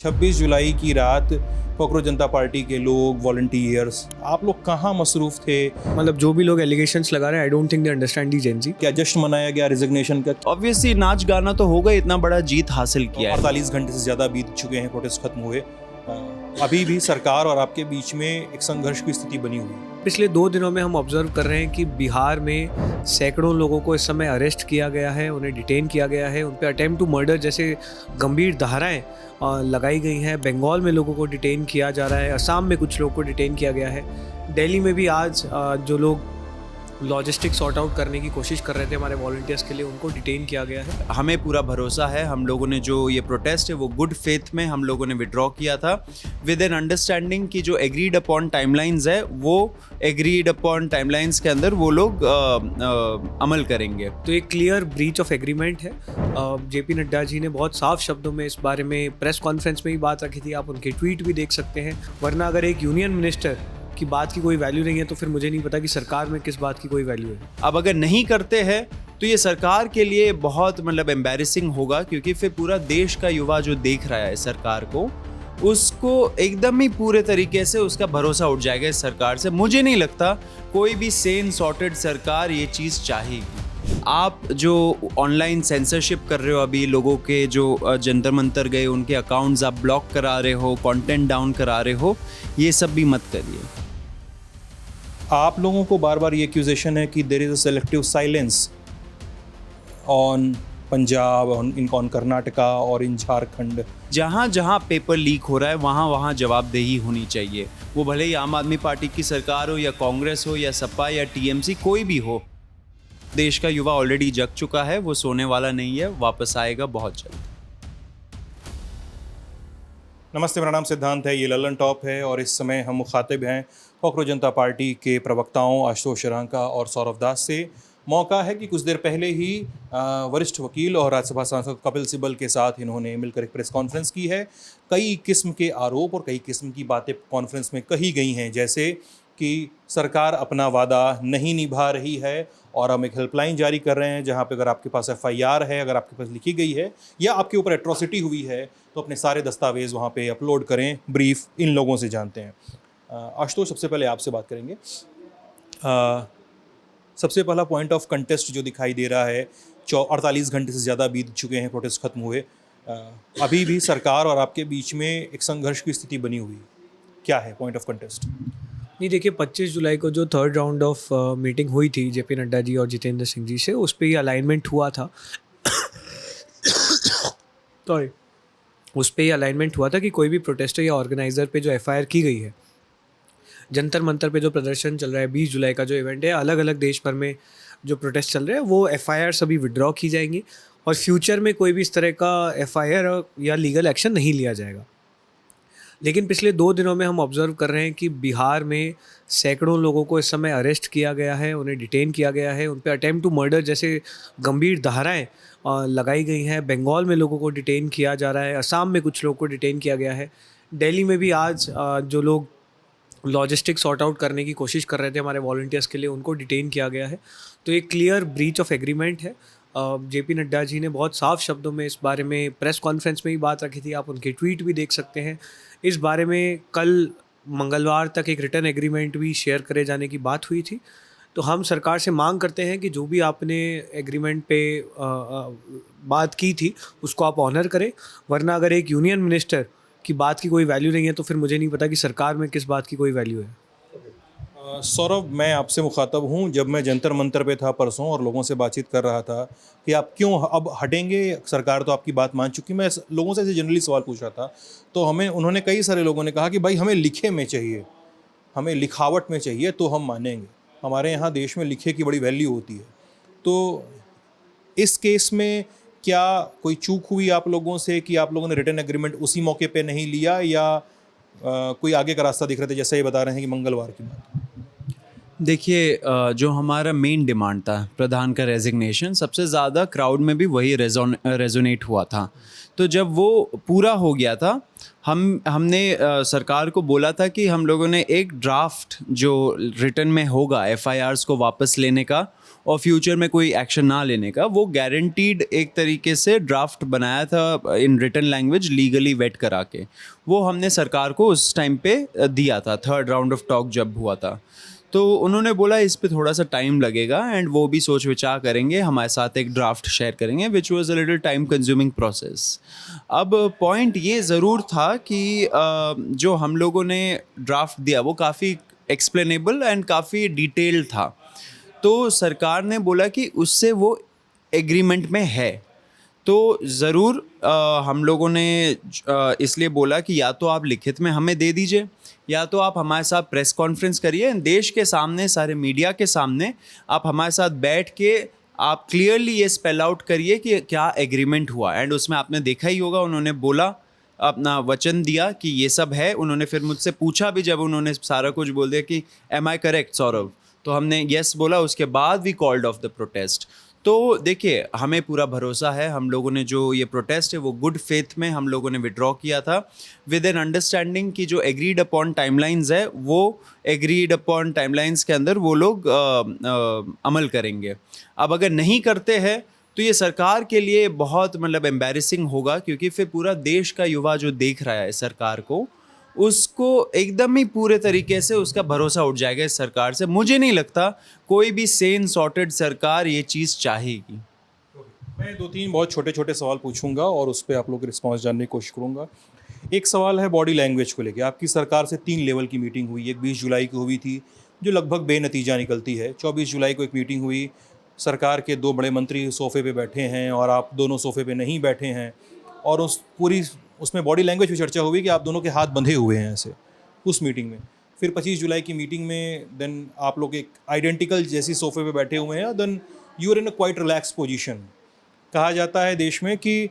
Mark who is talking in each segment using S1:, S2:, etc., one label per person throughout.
S1: 26 जुलाई की रात कॉकरोच जनता पार्टी के लोग, वॉलंटियर्स, आप लोग कहाँ मसरूफ़ थे?
S2: मतलब जो भी लोग एलिगेशंस लगा रहे हैं, I don't think they understand the Gen Z.
S1: क्या जश्न मनाया गया रिजिग्नेशन का?
S3: ऑब्वियसली नाच गाना तो होगा, इतना बड़ा जीत हासिल किया है।
S1: 48 घंटे से ज़्यादा बीत चुके हैं, प्रोटेस्ट खत्म हुए। अभी भी सरकार और आपके बीच में एक संघर्ष की स्थिति बनी हुई है।
S2: पिछले 2 दिनों में हम ऑब्जर्व कर रहे हैं कि बिहार में सैकड़ों लोगों को इस समय अरेस्ट किया गया है, उन्हें डिटेन किया गया है, उन पर अटेम्प्ट टू मर्डर जैसे गंभीर धाराएं लगाई गई हैं। बंगाल में लोगों को डिटेन किया जा रहा है, असम में कुछ लोगों को डिटेन किया गया है। दिल्ली में भी आज जो लोग लॉजिस्टिक सॉर्ट आउट करने की कोशिश कर रहे थे हमारे वॉलंटियर्स के लिए, उनको डिटेन किया गया है।
S3: हमें पूरा भरोसा है, हम लोगों ने जो ये प्रोटेस्ट है वो गुड फेथ में हम लोगों ने विड्रॉ किया था, विद एन अंडरस्टैंडिंग कि जो एग्रीड अपॉन टाइमलाइंस है वो एग्रीड अपॉन टाइमलाइंस के अंदर वो लोग अमल करेंगे।
S2: तो एक क्लियर ब्रीच ऑफ एग्रीमेंट है। जेपी नड्डा जी ने बहुत साफ शब्दों में इस बारे में प्रेस कॉन्फ्रेंस में ही बात रखी थी, आप उनके ट्वीट भी देख सकते हैं। वरना अगर एक यूनियन मिनिस्टर की बात की कोई वैल्यू नहीं है तो फिर मुझे नहीं पता कि सरकार में किस बात की कोई वैल्यू है।
S3: अब अगर नहीं करते हैं तो ये सरकार के लिए बहुत एम्बैरेसिंग होगा, क्योंकि फिर पूरा देश का युवा जो देख रहा है सरकार को, उसको एकदम ही पूरे तरीके से उसका भरोसा उठ जाएगा इस सरकार से। मुझे नहीं लगता कोई भी सेन सॉर्टेड सरकार ये चीज़ चाहेगी। आप जो ऑनलाइन सेंसरशिप कर रहे हो, अभी लोगों के जो जंतर मंतर गए उनके अकाउंट्स आप ब्लॉक करा रहे हो, कंटेंट डाउन करा रहे हो, ये सब भी मत करिए।
S1: आप लोगों को बार बार ये एक्यूजेशन है कि there is a selective silence on Punjab, on Karnataka और इन झारखंड।
S3: जहाँ जहाँ पेपर लीक हो रहा है वहाँ वहाँ जवाबदेही होनी चाहिए। वो भले ही आम आदमी पार्टी की सरकार हो या कांग्रेस हो या सपा या टीएमसी, कोई भी हो। देश का युवा ऑलरेडी जग चुका है, वो सोने वाला नहीं है, वापस आएगा बहुत जल्द।
S1: नमस्ते, मेरा नाम सिद्धांत है, ये ललन टॉप है और इस समय हम मुखातिब हैं कॉकरोच जनता पार्टी के प्रवक्ताओं आशुतोष शरांका और सौरभ दास से। मौका है कि कुछ देर पहले ही वरिष्ठ वकील और राज्यसभा सांसद कपिल सिब्बल के साथ इन्होंने मिलकर एक प्रेस कॉन्फ्रेंस की है। कई किस्म के आरोप और कई किस्म की बातें कॉन्फ्रेंस में कही गई हैं, जैसे कि सरकार अपना वादा नहीं निभा रही है और हम एक हेल्पलाइन जारी कर रहे हैं जहां पे अगर आपके पास एफआईआर है, अगर आपके पास लिखी गई है या आपके ऊपर एट्रोसिटी हुई है तो अपने सारे दस्तावेज़ वहां पे अपलोड करें। ब्रीफ इन लोगों से जानते हैं। आशुतोष, सबसे पहले आपसे बात करेंगे। सबसे पहला पॉइंट ऑफ कंटेस्ट जो दिखाई दे रहा है, 48 घंटे से ज़्यादा बीत चुके हैं, प्रोटेस्ट खत्म हुए। अभी भी सरकार और आपके बीच में एक संघर्ष की स्थिति बनी हुई, क्या है पॉइंट ऑफ कंटेस्ट?
S2: नहीं, देखिए 25 जुलाई को जो थर्ड राउंड ऑफ मीटिंग हुई थी जेपी नड्डा जी और जितेंद्र सिंह जी से, उस पर ही अलाइनमेंट हुआ था सॉरी उस पर ही अलाइनमेंट हुआ था कि कोई भी प्रोटेस्टर या ऑर्गेनाइज़र पे जो एफआईआर की गई है, जंतर मंतर पे जो प्रदर्शन चल रहा है, 20 जुलाई का जो इवेंट है, अलग अलग देश भर में जो प्रोटेस्ट चल रहे हैं, वो एफआईआर सभी विड्रॉ की जाएंगी और फ्यूचर में कोई भी इस तरह का एफआईआर या लीगल एक्शन नहीं लिया जाएगा। लेकिन पिछले 2 दिनों में हम ऑब्जर्व कर रहे हैं कि बिहार में सैकड़ों लोगों को इस समय अरेस्ट किया गया है, उन्हें डिटेन किया गया है, उन पर अटेम्प्ट टू मर्डर जैसे गंभीर धाराएं लगाई गई हैं। बंगाल में लोगों को डिटेन किया जा रहा है, असम में कुछ लोगों को डिटेन किया गया है। दिल्ली में भी आज जो लोग लॉजिस्टिक सॉर्ट आउट करने की कोशिश कर रहे थे हमारे वॉलंटियर्स के लिए, उनको डिटेन किया गया है। तो एक क्लियर ब्रीच ऑफ एग्रीमेंट है। जेपी नड्डा जी ने बहुत साफ शब्दों में इस बारे में प्रेस कॉन्फ्रेंस में ही बात रखी थी, आप उनके ट्वीट भी देख सकते हैं। इस बारे में कल मंगलवार तक एक रिटर्न एग्रीमेंट भी शेयर करे जाने की बात हुई थी। तो हम सरकार से मांग करते हैं कि जो भी आपने एग्रीमेंट पे बात की थी उसको आप ऑनर करें। वरना अगर एक यूनियन मिनिस्टर की बात की कोई वैल्यू नहीं है तो फिर मुझे नहीं पता कि सरकार में किस बात की कोई वैल्यू है।
S1: सौरभ, मैं आपसे मुखातब हूँ। जब मैं जंतर मंतर पे था परसों और लोगों से बातचीत कर रहा था कि आप क्यों अब हटेंगे, सरकार तो आपकी बात मान चुकी, मैं लोगों से ऐसे जनरली सवाल पूछ रहा था तो उन्होंने कई सारे लोगों ने कहा कि भाई हमें लिखे में चाहिए, हमें लिखावट में चाहिए तो हम मानेंगे। हमारे यहाँ देश में लिखे की बड़ी वैल्यू होती है। तो इस केस में क्या कोई चूक हुई आप लोगों से कि आप लोगों ने रिटर्न एग्रीमेंट उसी मौके पे नहीं लिया, या कोई आगे का रास्ता दिख रहे थे, जैसे ये बता रहे हैं कि मंगलवार की बात?
S3: देखिए, जो हमारा मेन डिमांड था प्रधान का रेजिग्नेशन, सबसे ज़्यादा क्राउड में भी वही रेजोनेट हुआ था। तो जब वो पूरा हो गया था, हमने सरकार को बोला था कि हम लोगों ने एक ड्राफ्ट जो रिटर्न में होगा एफआईआर्स को वापस लेने का और फ्यूचर में कोई एक्शन ना लेने का, वो गारंटीड एक तरीके से ड्राफ्ट बनाया था in written language, legally vet करा के, वो हमने सरकार को उस टाइम पे दिया था, थर्ड राउंड ऑफ टॉक जब हुआ था। तो उन्होंने बोला इस पे थोड़ा सा टाइम लगेगा एंड वो भी सोच विचार करेंगे, हमारे साथ एक ड्राफ्ट शेयर करेंगे, which was a little time consuming process. अब पॉइंट ये ज़रूर था कि जो हम लोगों ने ड्राफ्ट दिया वो काफ़ी एक्सप्लेनेबल एंड काफ़ी डिटेल्ड था। तो सरकार ने बोला कि उससे वो एग्रीमेंट में है, तो ज़रूर हम लोगों ने इसलिए बोला कि या तो आप लिखित में हमें दे दीजिए, या तो आप हमारे साथ प्रेस कॉन्फ्रेंस करिए, देश के सामने, सारे मीडिया के सामने आप हमारे साथ बैठ के आप क्लियरली ये स्पेल आउट करिए कि क्या एग्रीमेंट हुआ। एंड उसमें आपने देखा ही होगा, उन्होंने बोला, अपना वचन दिया कि ये सब है। उन्होंने फिर मुझसे पूछा भी, जब उन्होंने सारा कुछ बोल दिया कि एम आई करेक्ट सौरभ, तो हमने येस बोला। उसके बाद we called off the protest. तो देखिए, हमें पूरा भरोसा है, हम लोगों ने जो ये प्रोटेस्ट है वो गुड फेथ में हम लोगों ने विड्रॉ किया था, विद एन अंडरस्टैंडिंग कि जो एग्रीड अपॉन टाइमलाइंस है वो एग्रीड अपॉन टाइमलाइंस के अंदर वो लोग अमल करेंगे। अब अगर नहीं करते हैं तो ये सरकार के लिए बहुत मतलब एम्बैरेसिंग होगा, क्योंकि फिर पूरा देश का युवा जो देख रहा है सरकार को, उसको एकदम ही पूरे तरीके से उसका भरोसा उठ जाएगा इस सरकार से। मुझे नहीं लगता कोई भी सेन सॉर्टेड सरकार ये चीज़ चाहेगी।
S1: मैं 2-3 बहुत छोटे छोटे सवाल पूछूंगा और उस पर आप लोग रिस्पॉन्स जानने की कोशिश करूंगा। एक सवाल है बॉडी लैंग्वेज को लेकर। आपकी सरकार से 3 लेवल की मीटिंग हुई। एक 20 जुलाई को हुई थी जो लगभग बेनतीजा निकलती है। 24 जुलाई को एक मीटिंग हुई, सरकार के 2 बड़े मंत्री सोफ़े पे बैठे हैं और आप दोनों सोफ़े पे नहीं बैठे हैं, और उसमें बॉडी लैंग्वेज पे चर्चा हुई कि आप दोनों के हाथ बंधे हुए हैं ऐसे उस मीटिंग में। फिर 25 जुलाई की मीटिंग में देन आप लोग एक आइडेंटिकल जैसी सोफ़े पे बैठे हुए हैं, then you are in a quite relax position. कहा जाता है देश में कि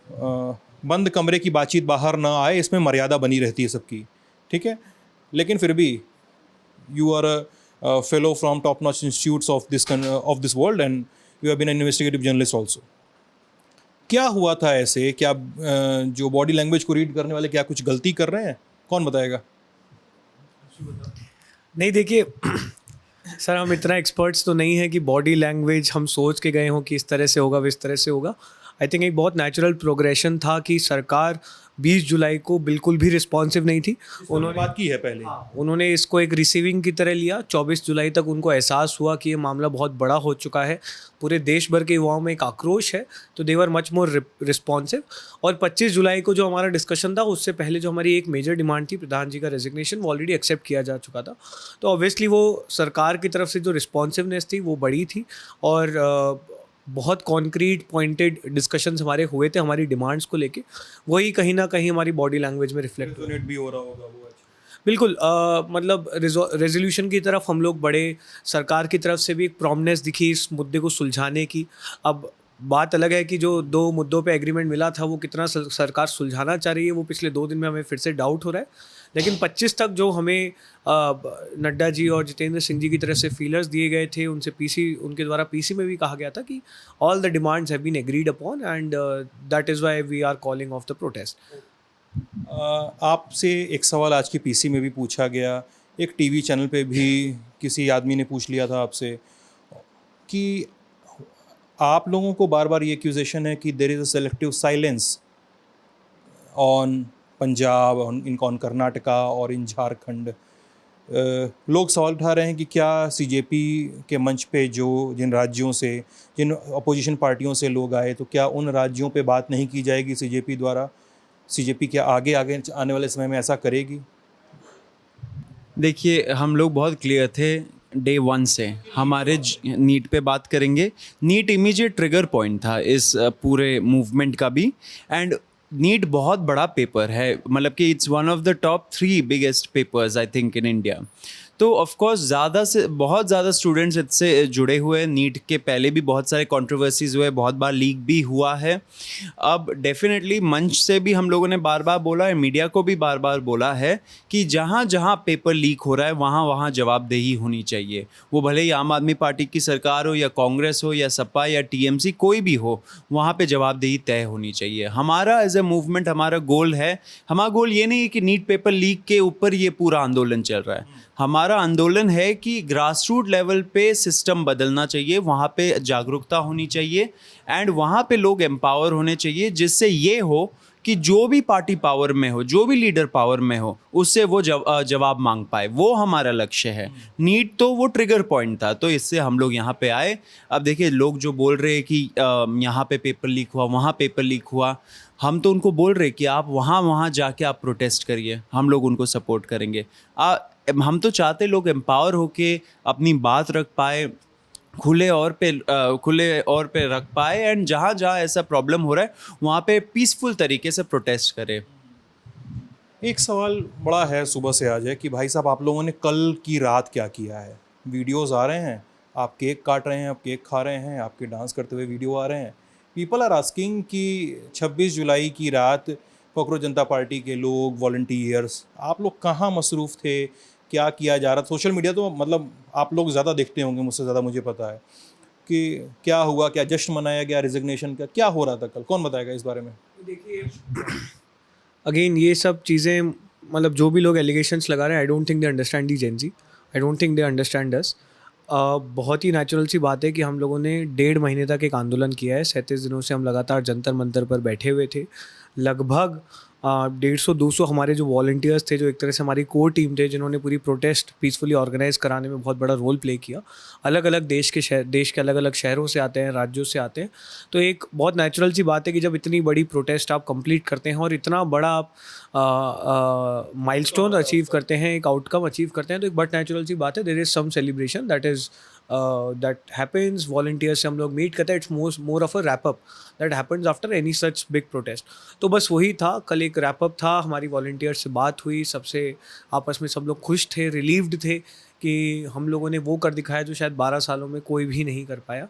S1: बंद कमरे की बातचीत बाहर ना आए, इसमें मर्यादा बनी रहती है सबकी, ठीक है। लेकिन फिर भी you are a fellow from top notch institutes of this world and you have been an investigative journalist also. क्या हुआ था ऐसे? क्या जो बॉडी लैंग्वेज को रीड करने वाले क्या कुछ गलती कर रहे हैं? कौन बताएगा?
S2: नहीं, देखिए सर, हम इतना एक्सपर्ट्स तो नहीं है कि बॉडी लैंग्वेज हम सोच के गए हों कि इस तरह से होगा, इस तरह से होगा। आई थिंक एक बहुत नेचुरल प्रोग्रेशन था कि सरकार 20 जुलाई को बिल्कुल भी रिस्पॉन्सिव नहीं थी।
S1: उन्होंने बात की है पहले,
S2: उन्होंने इसको एक रिसीविंग की तरह लिया। 24 जुलाई तक उनको एहसास हुआ कि ये मामला बहुत बड़ा हो चुका है, पूरे देश भर के युवाओं में एक आक्रोश है, तो दे वर मच मोर रिस्पॉन्सिव। और 25 जुलाई को जो हमारा डिस्कशन था, उससे पहले जो हमारी एक मेजर डिमांड थी प्रधान जी का रेजिग्नेशन, वो ऑलरेडी एक्सेप्ट किया जा चुका था। तो ऑब्वियसली वो सरकार की तरफ से जो रिस्पॉन्सिवनेस थी वो बड़ी थी, और बहुत कॉन्क्रीट पॉइंटेड डिस्कशंस हमारे हुए थे हमारी डिमांड्स को लेके। वही कहीं ना कहीं हमारी बॉडी लैंग्वेज में रिफ्लेक्ट
S1: भी हो रहा होगा वो।
S2: बिल्कुल, मतलब रेजोल्यूशन की तरफ हम लोग बढ़े, सरकार की तरफ से भी एक प्रॉम्प्टनेस दिखी इस मुद्दे को सुलझाने की। अब बात अलग है कि जो 2 मुद्दों पे एग्रीमेंट मिला था वो कितना सरकार सुलझाना चाह रही है, वो पिछले 2 दिन में हमें फिर से डाउट हो रहा है। लेकिन 25 तक जो हमें नड्डा जी और जितेंद्र सिंह जी की तरफ से फीलर्स दिए गए थे, उनके द्वारा पीसी में भी कहा गया था कि all the demands have been agreed upon and that is why we are calling off the protest.
S1: आपसे एक सवाल आज की पीसी में भी पूछा गया, एक टीवी चैनल पे भी किसी आदमी ने पूछ लिया था आपसे कि आप लोगों को बार बार ये एक्यूजेशन है कि there is a selective silence on Punjab, on Karnataka और इन झारखंड। लोग सवाल उठा रहे हैं कि क्या सीजेपी के मंच पे जिन राज्यों से, जिन अपोजिशन पार्टियों से लोग आए, तो क्या उन राज्यों पे बात नहीं की जाएगी सीजेपी द्वारा? सीजेपी क्या आगे आने वाले समय में ऐसा करेगी?
S3: देखिए, हम लोग बहुत क्लियर थे डे 1 से, हमारे नीट पे बात करेंगे। नीट इमीडिएट ट्रिगर पॉइंट था इस पूरे मूवमेंट का भी। एंड नीट बहुत बड़ा पेपर है, मतलब कि it's one of the top 3 biggest papers I think in India. तो ऑफ कोर्स बहुत ज़्यादा स्टूडेंट्स इससे जुड़े हुए हैं। नीट के पहले भी बहुत सारे कंट्रोवर्सीज हुए, बहुत बार लीक भी हुआ है। अब डेफिनेटली मंच से भी हम लोगों ने बार बार बोला है, मीडिया को भी बार बार बोला है कि जहाँ जहाँ पेपर लीक हो रहा है वहाँ वहाँ जवाबदेही होनी चाहिए। वो भले ही आम आदमी पार्टी की सरकार हो या कांग्रेस हो या सपा या टीएमसी, कोई भी हो, वहाँ पे जवाबदेही तय होनी चाहिए। हमारा एज ए मूवमेंट हमारा गोल है, हमारा गोल ये नहीं है कि नीट पेपर लीक के ऊपर ये पूरा आंदोलन चल रहा है। हमारा हमारा आंदोलन है कि ग्रास रूट लेवल पे सिस्टम बदलना चाहिए, वहाँ पे जागरूकता होनी चाहिए एंड वहाँ पे लोग एम्पावर होने चाहिए, जिससे ये हो कि जो भी पार्टी पावर में हो, जो भी लीडर पावर में हो, उससे वो जवाब मांग पाए। वो हमारा लक्ष्य है। नीट तो वो ट्रिगर पॉइंट था, तो इससे हम लोग यहाँ पे आए। अब देखिए, लोग जो बोल रहे हैं कि यहाँ पे पेपर लीक हुआ, वहाँ पेपर लीक हुआ, हम तो उनको बोल रहे कि आप वहाँ जाके आप प्रोटेस्ट करिए, हम लोग उनको सपोर्ट करेंगे। हम तो चाहते लोग एम्पावर होके अपनी बात रख पाए, खुले और पे रख पाए एंड जहाँ जहाँ ऐसा प्रॉब्लम हो रहा है वहाँ पे पीसफुल तरीके से प्रोटेस्ट करें।
S1: एक सवाल बड़ा है सुबह से आज है कि भाई साहब, आप लोगों ने कल की रात क्या किया है? वीडियोस आ रहे हैं, आप केक काट रहे हैं, आप केक खा रहे हैं, आपके डांस करते हुए वीडियो आ रहे हैं। पीपल आर आस्किंग कि 26 जुलाई की रात कॉकरोच जनता पार्टी के लोग, वॉलंटियर्स, आप लोग कहाँ मसरूफ़ थे? क्या किया जा रहा? सोशल मीडिया तो मतलब आप लोग ज़्यादा देखते होंगे, मुझसे ज़्यादा मुझे पता है कि क्या हुआ, क्या जश्न मनाया गया, रिजिग्नेशन का क्या हो रहा था कल? कौन बताएगा इस बारे में?
S2: देखिए, अगेन ये सब चीज़ें, मतलब जो भी लोग एलिगेशंस लगा रहे हैं, I don't think they understand the Gen Z, I don't think they understand अस। बहुत ही नेचुरल सी बात है कि हम लोगों ने 1.5 महीने तक एक आंदोलन किया है। 37 दिनों से हम लगातार जंतर मंतर पर बैठे हुए थे। लगभग 150-200 हमारे जो वॉलंटियर्स थे, जो एक तरह से हमारी कोर टीम थे, जिन्होंने पूरी प्रोटेस्ट पीसफुली ऑर्गेनाइज कराने में बहुत बड़ा रोल प्ले किया। अलग अलग देश के अलग अलग शहरों से आते हैं, राज्यों से आते हैं। तो एक बहुत नेचुरल सी बात है कि जब इतनी बड़ी प्रोटेस्ट आप कंप्लीट करते हैं और इतना बड़ा आप माइलस्टोन अचीव करते हैं, एक आउटकम अचीव करते हैं, तो एक बहुत नेचुरल सी बात है, there is some celebration that happens. Volunteers से हम लोग मीट करते हैं। It's more of a wrap up that happens after any such big protest. तो बस वही था, कल एक रैप अप था, हमारी वॉलंटियर्स से बात हुई, सबसे आपस में सब लोग खुश थे, रिलीव्ड थे कि हम लोगों ने वो कर दिखाया जो शायद 12 सालों में कोई भी नहीं कर पाया।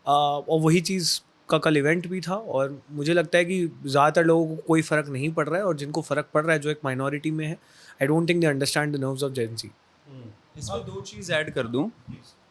S2: और वही चीज़ का कल इवेंट भी था, और मुझे लगता है कि ज़्यादातर लोगों को कोई फ़र्क नहीं पड़ रहा है, और जिनको फ़र्क पड़ रहा है, जो एक माइनॉरिटी में है, I don't think they understand the nerves of Gen Z.
S3: इसमें 2 चीज़ ऐड कर दूं।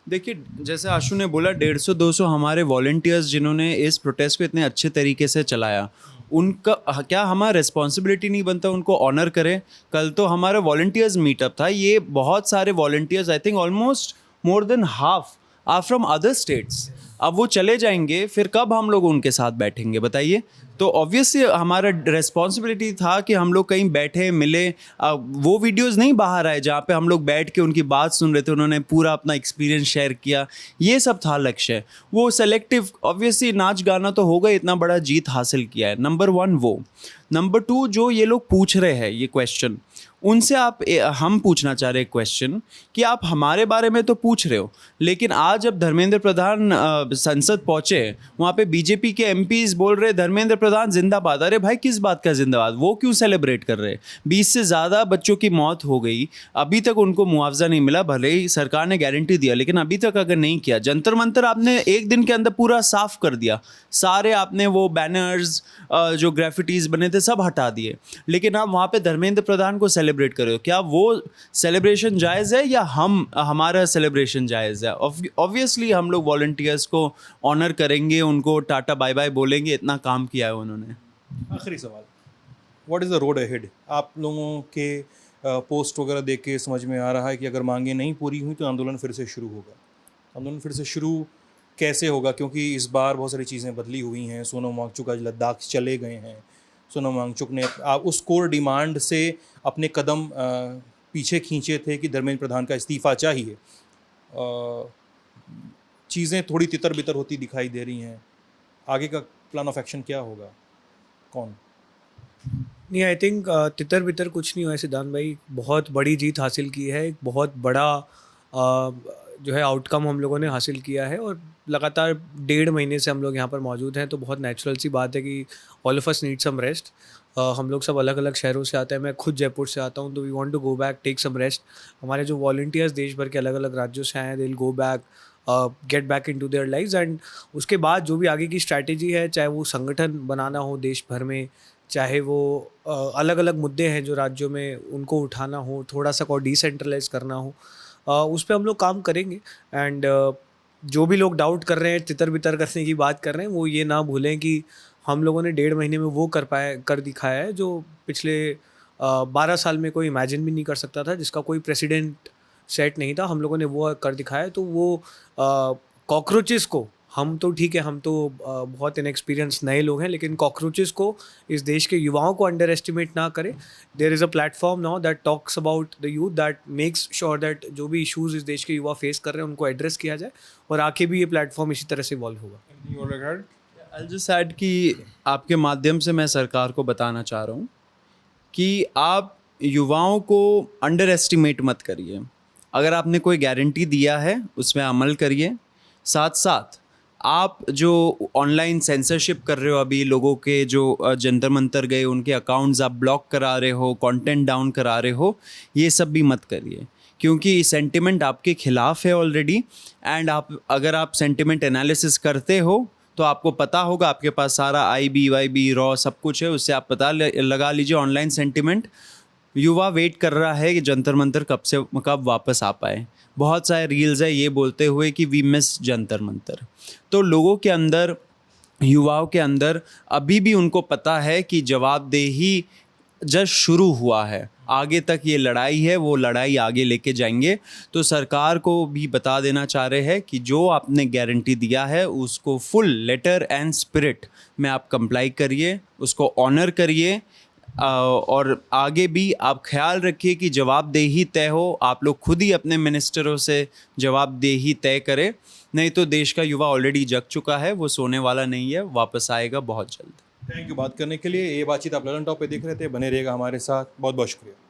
S3: देखिए, जैसे आशु ने बोला, 150-200 हमारे वॉलंटियर्स जिन्होंने इस प्रोटेस्ट को इतने अच्छे तरीके से चलाया, उनका क्या हमारा रिस्पॉन्सिबिलिटी नहीं बनता उनको ऑनर करें? कल तो हमारा वॉलंटियर्स मीटअप था। ये बहुत सारे volunteers, I think almost more than half are from other states. अब वो चले जाएंगे, फिर कब हम लोग उनके साथ बैठेंगे बताइए? तो ऑब्वियसली हमारा रिस्पॉन्सिबिलिटी था कि हम लोग कहीं बैठे, मिले। वो वीडियोस नहीं बाहर आए जहाँ पे हम लोग बैठ के उनकी बात सुन रहे थे, उन्होंने पूरा अपना एक्सपीरियंस शेयर किया। ये सब था लक्ष्य। वो सेलेक्टिव, ऑब्वियसली नाच गाना तो होगा, इतना बड़ा जीत हासिल किया है। नंबर 1 वो। नंबर 2, जो ये लोग पूछ रहे हैं ये क्वेश्चन, उनसे हम पूछना चाह रहे हैं क्वेश्चन कि आप हमारे बारे में तो पूछ रहे हो, लेकिन आज जब धर्मेंद्र प्रधान संसद पहुंचे, वहाँ पे बीजेपी के एमपीज बोल रहे धर्मेंद्र प्रधान जिंदाबाद। अरे भाई, किस बात का जिंदाबाद? वो क्यों सेलिब्रेट कर रहे? 20 से ज़्यादा बच्चों की मौत हो गई, अभी तक उनको मुआवजा नहीं मिला। भले ही सरकार ने गारंटी दिया, लेकिन अभी तक अगर नहीं किया, जंतर मंतर आपने एक दिन के अंदर पूरा साफ कर दिया, सारे आपने वो बैनर्स जो ग्राफिटीज बने थे सब हटा दिए, लेकिन आप वहाँ पे धर्मेंद्र प्रधान को सेलिब्रेट कर रहे हो। क्या वो सेलिब्रेशन जायज़ है या हमारा सेलिब्रेशन जायज़ है? ऑब्वियसली हम लोग वॉलंटियर्स को ऑनर करेंगे, उनको टाटा बाय बाय बोलेंगे, इतना काम किया है उन्होंने।
S1: आखिरी सवाल, what is the road ahead? आप लोगों के पोस्ट वगैरह देख के समझ में आ रहा है कि अगर मांगें नहीं पूरी हुई तो आंदोलन फिर से शुरू होगा। आंदोलन फिर से शुरू कैसे होगा? क्योंकि इस बार बहुत सारी चीज़ें बदली हुई हैं। सोनम वांगचुक आज लद्दाख चले गए हैं। सोनम वांगचुक ने उस कोर डिमांड से अपने कदम पीछे खींचे थे कि धर्मेंद्र प्रधान का इस्तीफ़ा चाहिए। चीज़ें थोड़ी तितर बितर होती दिखाई दे रही हैं। आगे का प्लान ऑफ एक्शन क्या होगा? कौन?
S2: नहीं, आई थिंक तितर बितर कुछ नहीं हुआ है सिद्धांत भाई। बहुत बड़ी जीत हासिल की है, एक बहुत बड़ा जो है आउटकम हम लोगों ने हासिल किया है, और लगातार 1.5 महीने से हम लोग यहाँ पर मौजूद हैं। तो बहुत नेचुरल सी बात है कि all of us need some rest. हम लोग सब अलग अलग शहरों से आते हैं, मैं खुद जयपुर से आता हूँ, तो we want to go back, take some rest. हमारे जो वॉलंटियर्स देश भर के अलग अलग राज्यों से आए हैं, they will go back, get back into their lives, and उसके बाद जो भी आगे की स्ट्रैटेजी है, चाहे वो संगठन बनाना हो देश भर में, चाहे वो अलग अलग मुद्दे हैं जो राज्यों में उनको उठाना हो, थोड़ा सा को डिसेंट्रलाइज करना हो, उस पर हम लोग काम करेंगे। एंड जो भी लोग डाउट कर रहे हैं, तितर बितर करने की बात कर रहे हैं, वो ये ना भूलें कि हम लोगों ने 1.5 महीने में वो कर दिखाया है जो पिछले 12 साल में कोई इमेजिन भी नहीं कर सकता था, जिसका कोई प्रेसिडेंट सेट नहीं था, हम लोगों ने वो कर दिखाया। तो वो कॉकरोचेस को, हम तो ठीक है, हम तो बहुत इनएक्सपीरियंस नए लोग हैं, लेकिन कॉकरोचेस को, इस देश के युवाओं को अंडर एस्टिमेट ना करें। There is a platform now that talks about the youth, that makes sure that जो भी इश्यूज इस देश के युवा फेस कर रहे हैं उनको एड्रेस किया जाए, और आगे भी ये प्लेटफॉर्म इसी तरह से इवॉल्व होगा।
S3: I'll just add कि आपके माध्यम से मैं सरकार को बताना चाह रहा हूँ कि आप युवाओं को अंडर एस्टिमेट मत करिए। अगर आपने कोई गारंटी दिया है उसमें अमल करिए। साथ साथ आप जो ऑनलाइन सेंसरशिप कर रहे हो, अभी लोगों के जो जंतर मंतर गए उनके अकाउंट्स आप ब्लॉक करा रहे हो, कंटेंट डाउन करा रहे हो, ये सब भी मत करिए, क्योंकि सेंटिमेंट आपके खिलाफ है ऑलरेडी। एंड अगर आप सेंटिमेंट एनालिसिस करते हो तो आपको पता होगा, आपके पास सारा IB YB रॉ सब कुछ है, उससे आप पता लगा लीजिए ऑनलाइन सेंटिमेंट। युवा वेट कर रहा है कि जंतर मंतर कब वापस आ पाए। बहुत सारे रील्स है ये बोलते हुए कि वी मिस जंतर मंतर। तो लोगों के अंदर, युवाओं के अंदर अभी भी उनको पता है कि जवाबदेही जस्ट शुरू हुआ है, आगे तक ये लड़ाई है, वो लड़ाई आगे लेके जाएंगे। तो सरकार को भी बता देना चाह रहे हैं कि जो आपने गारंटी दिया है उसको फुल लेटर एंड स्पिरिट में आप कंप्लाई करिए, उसको ऑनर करिए, और आगे भी आप ख्याल रखिए कि जवाबदेही तय हो। आप लोग खुद ही अपने मिनिस्टरों से जवाबदेही तय करें, नहीं तो देश का युवा ऑलरेडी जग चुका है, वो सोने वाला नहीं है, वापस आएगा बहुत जल्द।
S1: थैंक यू बात करने के लिए। ये बातचीत आप ललन टॉप पे देख रहे थे, बने रहिएगा हमारे साथ। बहुत बहुत शुक्रिया।